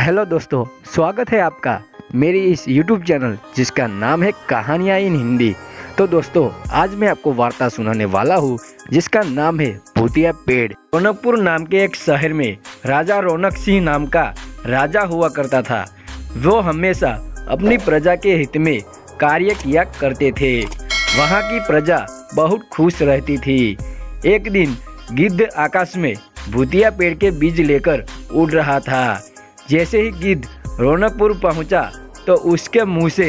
Hello दोस्तों, स्वागत है आपका मेरी इस YouTube चैनल जिसका नाम है कहानियाँ इन हिंदी। तो दोस्तों, आज मैं आपको वार्ता सुनाने वाला हूँ जिसका नाम है भूतिया पेड़। रौनकपुर नाम के एक शहर में राजा रौनक सिंह नाम का राजा हुआ करता था। वो हमेशा अपनी प्रजा के हित में कार्य किया करते थे। वहाँ की प्रजा बहुत खुश रहती थी। एक दिन गिद्ध आकाश में भूतिया पेड़ के बीज लेकर उड़ रहा था। जैसे ही गिद्ध रौनकपुर पहुंचा तो उसके मुंह से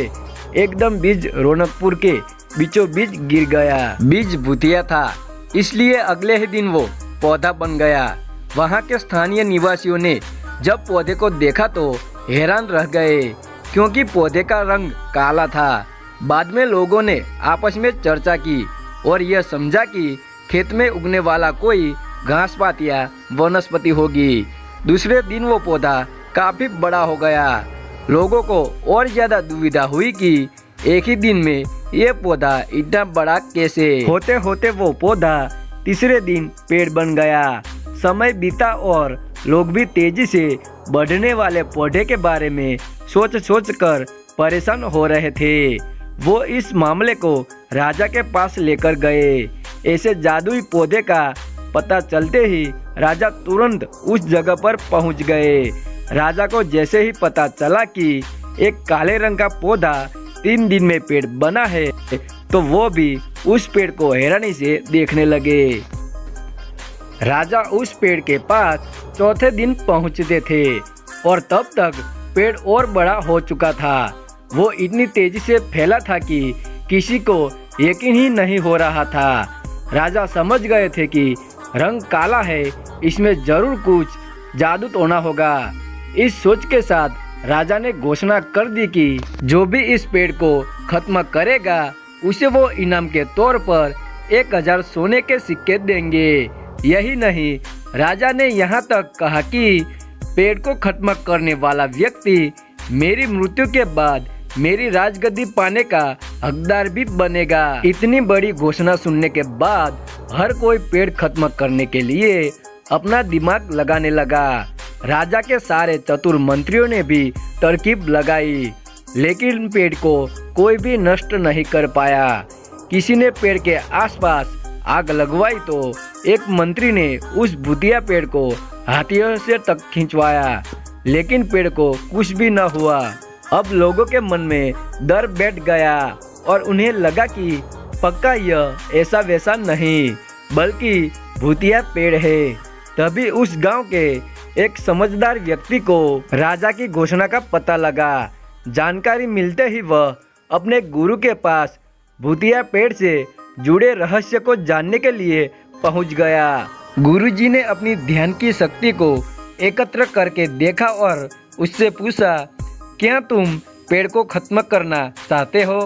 एकदम बीज रौनकपुर के बीचों बीच गिर गया। बीज भूतिया था, इसलिए अगले ही दिन वो पौधा बन गया। वहां के स्थानीय निवासियों ने जब पौधे को देखा तो हैरान रह गए, क्योंकि पौधे का रंग काला था। बाद में लोगों ने आपस में चर्चा की और यह समझा कि खेत में उगने वाला कोई घास पात या वनस्पति होगी। दूसरे दिन वो पौधा काफी बड़ा हो गया। लोगों को और ज्यादा दुविधा हुई कि एक ही दिन में ये पौधा इतना बड़ा कैसे। होते होते वो पौधा तीसरे दिन पेड़ बन गया। समय बीता और लोग भी तेजी से बढ़ने वाले पौधे के बारे में सोच कर परेशान हो रहे थे। वो इस मामले को राजा के पास लेकर गए। ऐसे जादुई पौधे का पता चलते ही राजा तुरंत उस जगह पर पहुंच गए। राजा को जैसे ही पता चला कि एक काले रंग का पौधा 3 दिन में पेड़ बना है, तो वो भी उस पेड़ को हैरानी से देखने लगे। राजा उस पेड़ के पास चौथे दिन पहुंचते थे और तब तक पेड़ और बड़ा हो चुका था। वो इतनी तेजी से फैला था कि किसी को यकीन ही नहीं हो रहा था। राजा समझ गए थे कि रंग काला है, इसमें जरूर कुछ जादू टोना होगा। इस सोच के साथ राजा ने घोषणा कर दी कि जो भी इस पेड़ को खत्म करेगा उसे वो इनाम के तौर पर 1000 सोने के सिक्के देंगे। यही नहीं, राजा ने यहाँ तक कहा कि पेड़ को खत्म करने वाला व्यक्ति मेरी मृत्यु के बाद मेरी राजगद्दी पाने का हकदार भी बनेगा। इतनी बड़ी घोषणा सुनने के बाद हर कोई पेड़ खत्म करने के लिए अपना दिमाग लगाने लगा। राजा के सारे चतुर मंत्रियों ने भी तरकीब लगाई, लेकिन पेड़ को कोई भी नष्ट नहीं कर पाया। किसी ने पेड़ के आसपास आग लगवाई तो एक मंत्री ने उस भूतिया पेड़ को हाथियों से तक खिंचवाया, लेकिन पेड़ को कुछ भी न हुआ। अब लोगों के मन में डर बैठ गया और उन्हें लगा कि पक्का यह ऐसा वैसा नहीं बल्कि भूतिया पेड़ है। तभी उस गांव के एक समझदार व्यक्ति को राजा की घोषणा का पता लगा। जानकारी मिलते ही वह अपने गुरु के पास भूतिया पेड़ से जुड़े रहस्य को जानने के लिए पहुंच गया। गुरुजी ने अपनी ध्यान की शक्ति को एकत्र करके देखा और उससे पूछा, क्या तुम पेड़ को खत्म करना चाहते हो?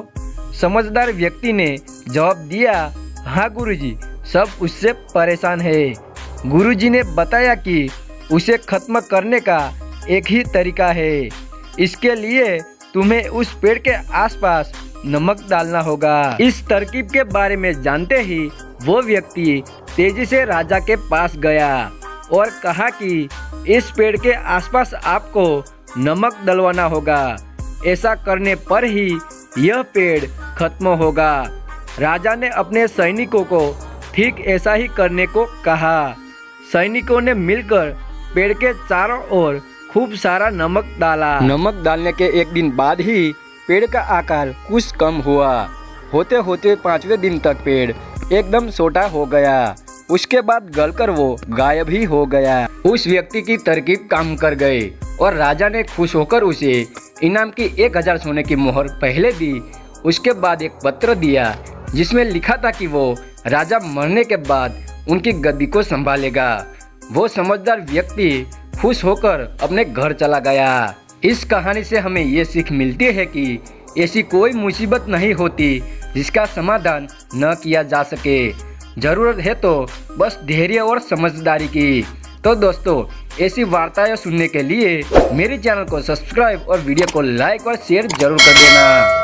समझदार व्यक्ति ने जवाब दिया, हाँ गुरुजी, सब उससे परेशान है। गुरुजी ने बताया कि उसे खत्म करने का एक ही तरीका है। इसके लिए तुम्हें उस पेड़ के आसपास नमक डालना होगा। इस तरकीब के बारे में जानते ही वो व्यक्ति तेजी से राजा के पास गया और कहा कि इस पेड़ के आसपास आपको नमक डलवाना होगा। ऐसा करने पर ही यह पेड़ खत्म होगा। राजा ने अपने सैनिकों को ठीक ऐसा ही करने को कहा। सैनिकों ने मिलकर पेड़ के चारों ओर खूब सारा नमक डाला। नमक डालने के एक दिन बाद ही पेड़ का आकार कुछ कम हुआ। होते होते 5वें दिन तक पेड़ एकदम छोटा हो गया। उसके बाद गलकर वो गायब ही हो गया। उस व्यक्ति की तरकीब काम कर गई और राजा ने खुश होकर उसे इनाम की 1000 सोने की मोहर पहले दी। उसके बाद एक पत्र दिया जिसमें लिखा था कि वो राजा मरने के बाद उनकी गद्दी को संभालेगा। वो समझदार व्यक्ति खुश होकर अपने घर चला गया। इस कहानी से हमें ये सीख मिलती है कि ऐसी कोई मुसीबत नहीं होती जिसका समाधान न किया जा सके। जरूरत है तो बस धैर्य और समझदारी की। तो दोस्तों, ऐसी वार्ताएं सुनने के लिए मेरे चैनल को सब्सक्राइब और वीडियो को लाइक और शेयर जरूर कर देना।